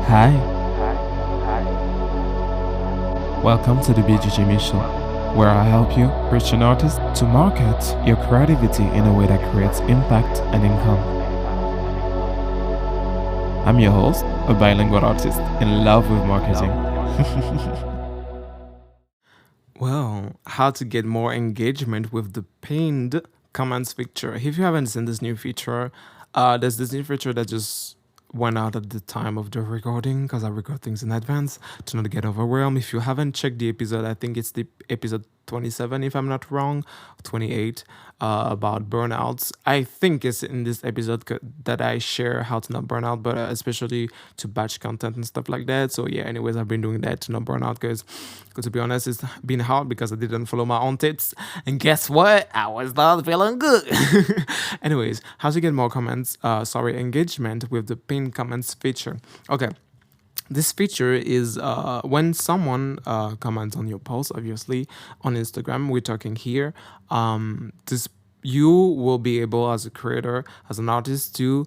Hi, welcome to the Jimy show, where I help you reach an artist to market your creativity in a way that creates impact and income. I'm your host, a bilingual artist in love with marketing. Well, how to get more engagement with the pinned comments feature. If you haven't seen this new feature, there's this new feature that just went out at the time of the recording because I record things in advance to not get overwhelmed. If you haven't checked the episode, I think it's the episode 27, if I'm not wrong, 28, about burnouts. I think it's in this episode that I share how to not burn out, but especially to batch content and stuff like that. So yeah, anyways, I've been doing that to not burn out because to be honest, it's been hard because I didn't follow my own tips. And guess what? I was not feeling good. Anyways, how to get more comments, engagement with the pinned comments feature. Okay, this feature is when someone comments on your post, obviously on Instagram. We're talking here. This you will be able, as a creator, as an artist, to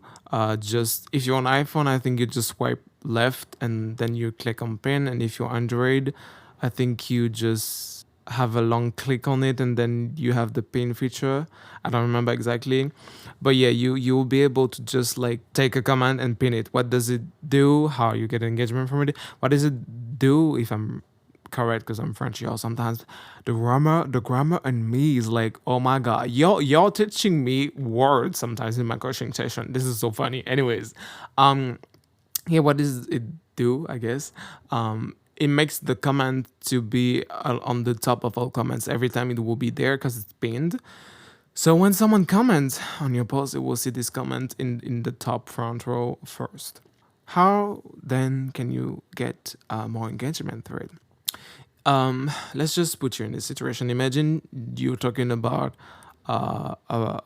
just, if you're on iPhone, I think you just swipe left and then you click on pin, and if you're Android, I think you just have a long click on it and then you have the pin feature. I don't remember exactly, but yeah, you'll be able to just like take a command and pin it. What does it do? How you get engagement from it? What does it do? If I'm correct, because I'm French, y'all. Sometimes the grammar and me is like, oh my god, y'all teaching me words sometimes in my coaching session. This is so funny. Anyways, yeah, what does it do? I guess it makes the comment to be on the top of all comments every time. It will be there because it's pinned. So when someone comments on your post, it will see this comment in the top front row first. How then can you get more engagement through it? Let's just put you in this situation. Imagine you're talking about a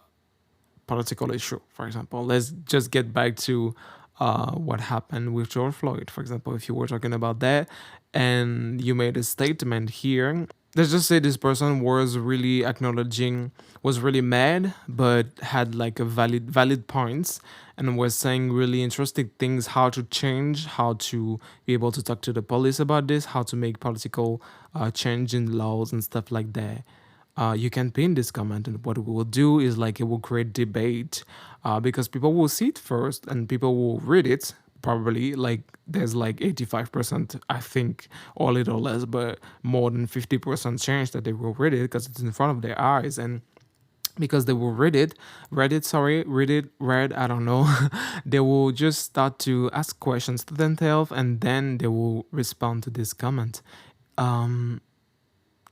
political issue, for example. Let's just get back to what happened with George Floyd, for example. If you were talking about that and you made a statement here, let's just say this person was really acknowledging, was really mad, but had like a valid points and was saying really interesting things, how to change, how to be able to talk to the police about this, how to make political change in laws and stuff like that. You can pin this comment, and what it will do is like it will create debate, because people will see it first and people will read it. Probably like there's like 85%, I think, or a little less, but more than 50% chance that they will read it because it's in front of their eyes. And because they will read, I don't know, they will just start to ask questions to themselves and then they will respond to this comment.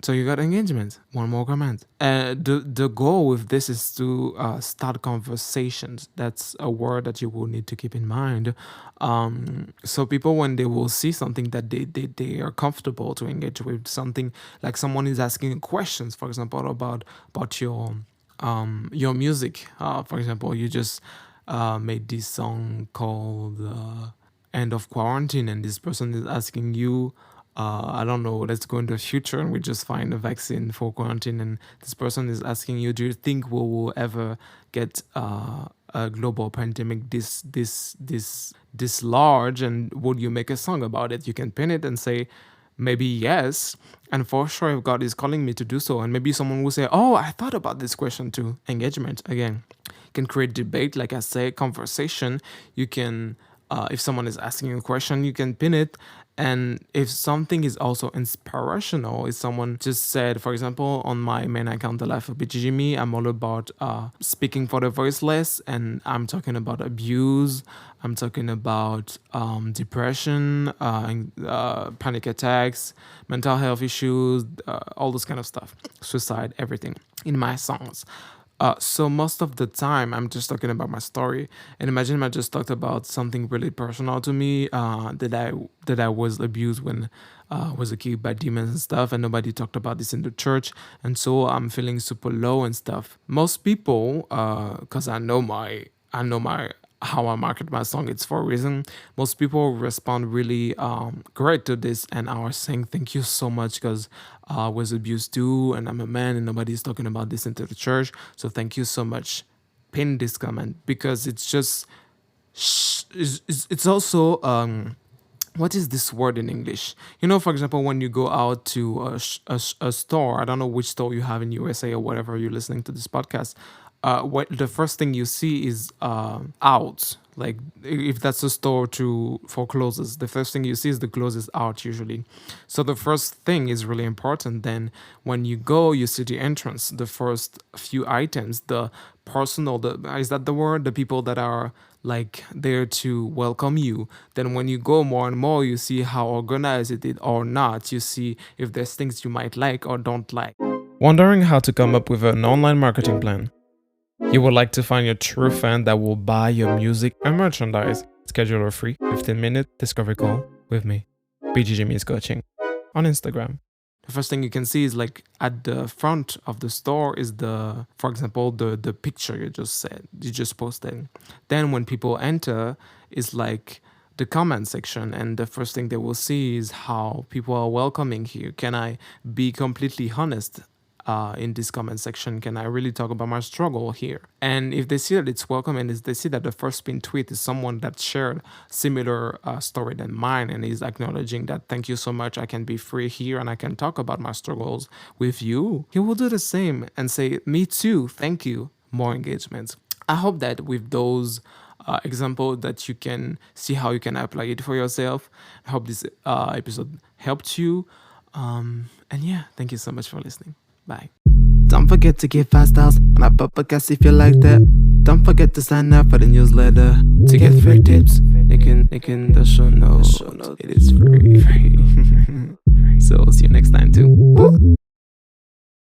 So you got engagement. One more comment. The goal with this is to start conversations. That's a word that you will need to keep in mind. So people, when they will see something that they are comfortable to engage with, something like someone is asking questions, for example, about your music. For example, you just made this song called "End of Quarantine," and this person is asking you, I don't know, let's go into the future and we just find a vaccine for quarantine, and this person is asking you, do you think we will ever get a global pandemic this large, and would you make a song about it? You can pin it and say maybe yes, and for sure if God is calling me to do so. And maybe someone will say, oh, I thought about this question too. Engagement again can create debate, like I say, conversation. You can, if someone is asking you a question, you can pin it. And if something is also inspirational, if someone just said, for example, on my main account, The Life of Jimy, I'm all about speaking for the voiceless, and I'm talking about abuse, I'm talking about depression, panic attacks, mental health issues, all this kind of stuff, suicide, everything in my songs. So most of the time, I'm just talking about my story. And imagine I just talked about something really personal to me, that I was abused when I was a kid by demons and stuff, and nobody talked about this in the church, and so I'm feeling super low and stuff. Most people, because I know my how I market my song, it's for a reason. Most people respond really great to this and are saying thank you so much because I was abused too, and I'm a man, and nobody's talking about this into the church. So thank you so much. Pin this comment because it's just it's also what is this word in English? You know, for example, when you go out to a store, I don't know which store you have in USA or whatever you're listening to this podcast. What the first thing you see is out. Like if that's a store to for clothes, the first thing you see is the clothes is out usually. So the first thing is really important. Then when you go, you see the entrance, the first few items, the personal, the is that the word? The people that are like there to welcome you. Then when you go more and more, you see how organized it is or not. You see if there's things you might like or don't like. Wondering how to come up with an online marketing plan? You would like to find your true fan that will buy your music and merchandise? Schedule a free 15-minute discovery call with me, Jimmy's Coaching, on Instagram. The first thing you can see is like at the front of the store is the, for example, the picture you just posted. Then when people enter, is like the comment section, and the first thing they will see is how people are welcoming here. Can I be completely honest? In this comment section, can I really talk about my struggle here? And if they see that it's welcome, and if they see that the first pin tweet is someone that shared similar story than mine and is acknowledging that thank you so much, I can be free here and I can talk about my struggles with you, he will do the same and say me too, thank you, more engagement. I hope that with those example that you can see how you can apply it for yourself. I hope this episode helped you. And yeah, thank you so much for listening. Bye. Don't forget to give 5 stars on my podcast if you like that. Don't forget to sign up for the newsletter to get free tips. Link in the show notes. It is free. So see you next time too.